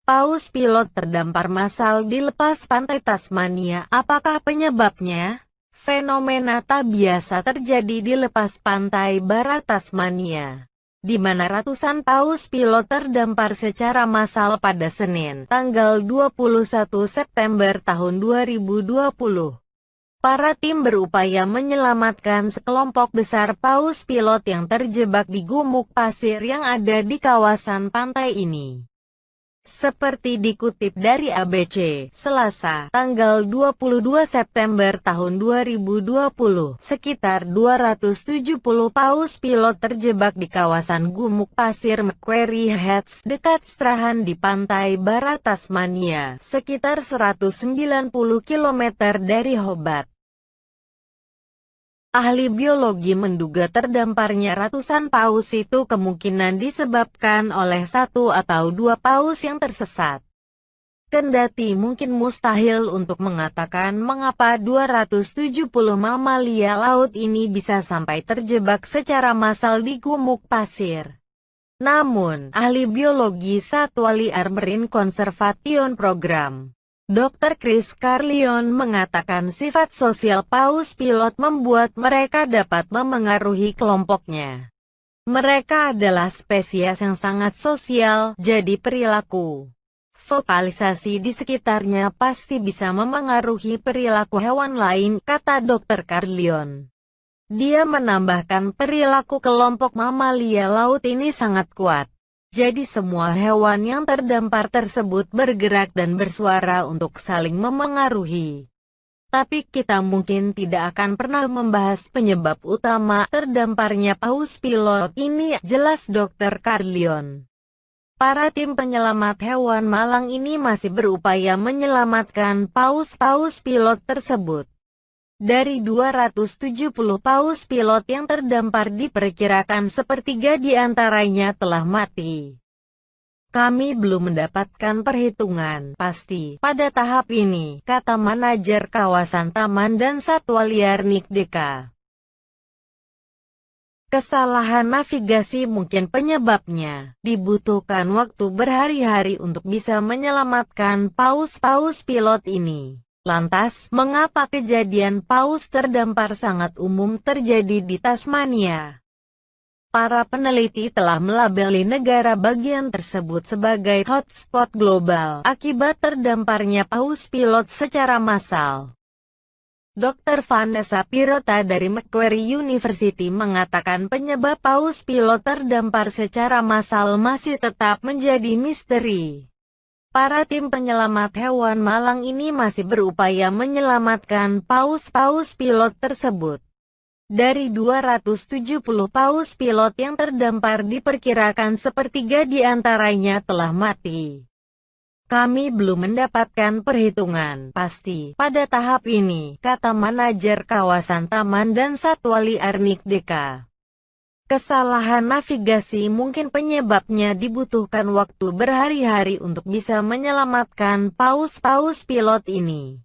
Paus pilot terdampar massal di lepas pantai Tasmania. Apakah penyebabnya? Fenomena tak biasa terjadi di lepas pantai barat Tasmania, di mana ratusan paus pilot terdampar secara massal pada Senin, tanggal 21 September tahun 2020. Para tim berupaya menyelamatkan sekelompok besar paus pilot yang terjebak di gumuk pasir yang ada di kawasan pantai ini. Seperti dikutip dari ABC, Selasa, tanggal 22 September tahun 2020, sekitar 270 paus pilot terjebak di kawasan gumuk pasir Macquarie Heads dekat Strahan di pantai barat Tasmania, sekitar 190 km dari Hobart. Ahli biologi menduga terdamparnya ratusan paus itu kemungkinan disebabkan oleh satu atau dua paus yang tersesat. Kendati mungkin mustahil untuk mengatakan mengapa 270 mamalia laut ini bisa sampai terjebak secara massal di gumuk pasir. Namun, ahli biologi Satwa Liar Marine Conservation Program, Dr. Chris Carlion mengatakan sifat sosial paus pilot membuat mereka dapat memengaruhi kelompoknya. Mereka adalah spesies yang sangat sosial, jadi perilaku vokalisasi di sekitarnya pasti bisa memengaruhi perilaku hewan lain, kata Dr. Carlion. Dia menambahkan perilaku kelompok mamalia laut ini sangat kuat. Jadi semua hewan yang terdampar tersebut bergerak dan bersuara untuk saling memengaruhi. Tapi kita mungkin tidak akan pernah membahas penyebab utama terdamparnya paus pilot ini, jelas Dr. Carlion. Para tim penyelamat hewan malang ini masih berupaya menyelamatkan paus-paus pilot tersebut. Dari 270 paus pilot yang terdampar diperkirakan sepertiga di antaranya telah mati. Kami belum mendapatkan perhitungan pasti pada tahap ini, kata manajer kawasan Taman dan Satwa Liar Nick Deka. Kesalahan navigasi mungkin penyebabnya. Dibutuhkan waktu berhari-hari untuk bisa menyelamatkan paus-paus pilot ini. Lantas, mengapa kejadian paus terdampar sangat umum terjadi di Tasmania? Para peneliti telah melabeli negara bagian tersebut sebagai hotspot global akibat terdamparnya paus pilot secara massal. Dr. Vanessa Pirota dari Macquarie University mengatakan penyebab paus pilot terdampar secara massal masih tetap menjadi misteri. Para tim penyelamat hewan malang ini masih berupaya menyelamatkan paus-paus pilot tersebut. Dari 270 paus pilot yang terdampar diperkirakan sepertiga di antaranya telah mati. Kami belum mendapatkan perhitungan pasti pada tahap ini, kata manajer kawasan Taman dan Satwa Liar Nick Deka. Kesalahan navigasi mungkin penyebabnya dibutuhkan waktu berhari-hari untuk bisa menyelamatkan paus-paus pilot ini.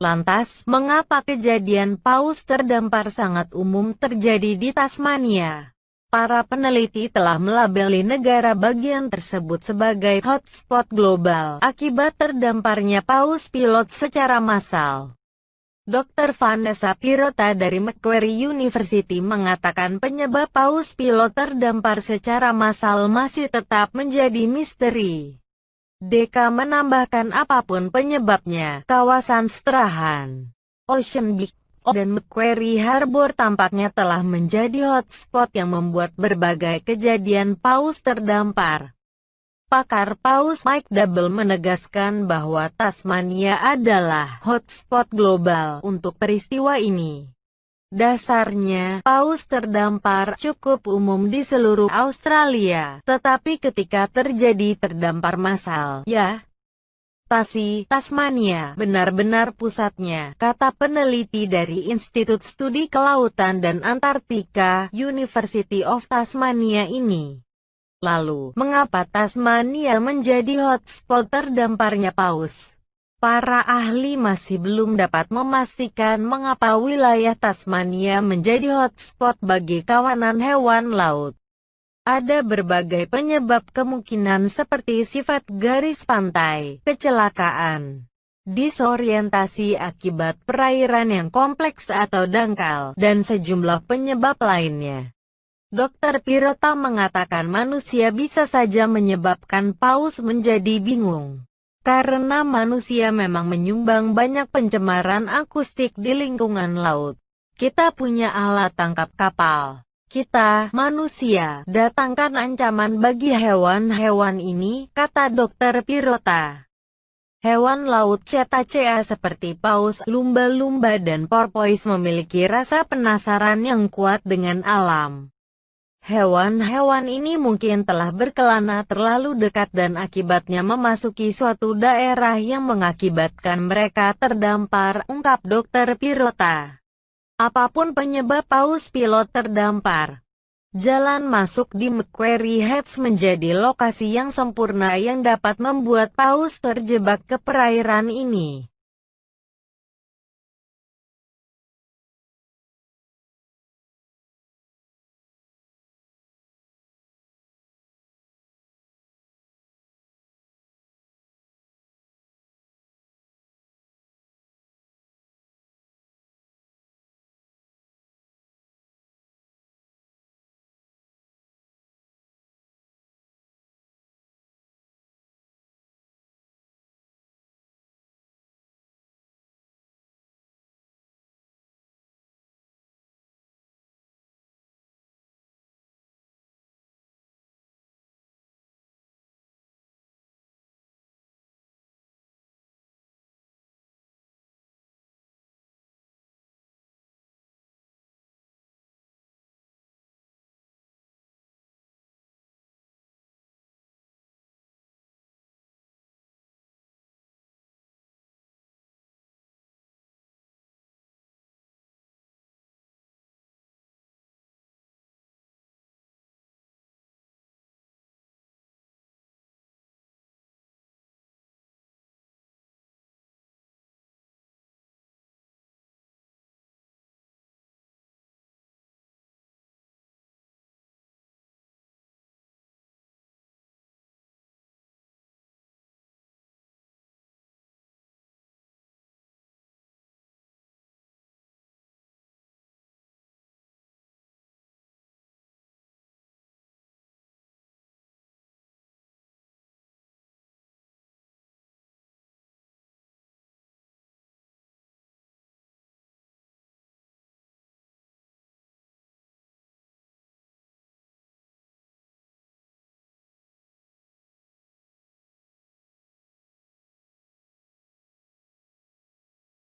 Lantas, mengapa kejadian paus terdampar sangat umum terjadi di Tasmania? Para peneliti telah melabeli negara bagian tersebut sebagai hotspot global akibat terdamparnya paus pilot secara massal. Dr. Vanessa Pirota dari Macquarie University mengatakan penyebab paus pilot terdampar secara massal masih tetap menjadi misteri. Deka menambahkan apapun penyebabnya, kawasan Strahan, Ocean Beach, dan Macquarie Harbour tampaknya telah menjadi hotspot yang membuat berbagai kejadian paus terdampar. Pakar paus Mike Double menegaskan bahwa Tasmania adalah hotspot global untuk peristiwa ini. Dasarnya, paus terdampar cukup umum di seluruh Australia, tetapi ketika terjadi terdampar massal, Tasmania benar-benar pusatnya, kata peneliti dari Institut Studi Kelautan dan Antartika, University of Tasmania ini. Lalu, mengapa Tasmania menjadi hotspot terdamparnya paus? Para ahli masih belum dapat memastikan mengapa wilayah Tasmania menjadi hotspot bagi kawanan hewan laut. Ada berbagai penyebab kemungkinan seperti sifat garis pantai, kecelakaan, disorientasi akibat perairan yang kompleks atau dangkal, dan sejumlah penyebab lainnya. Dr. Pirota mengatakan manusia bisa saja menyebabkan paus menjadi bingung. Karena manusia memang menyumbang banyak pencemaran akustik di lingkungan laut. Kita punya alat tangkap kapal. Kita, manusia, datangkan ancaman bagi hewan-hewan ini, kata Dr. Pirota. Hewan laut cetacea seperti paus, lumba-lumba dan porpoise memiliki rasa penasaran yang kuat dengan alam. Hewan-hewan ini mungkin telah berkelana terlalu dekat dan akibatnya memasuki suatu daerah yang mengakibatkan mereka terdampar, ungkap Dr. Pirota. Apapun penyebab paus pilot terdampar, jalan masuk di Macquarie Heads menjadi lokasi yang sempurna yang dapat membuat paus terjebak ke perairan ini.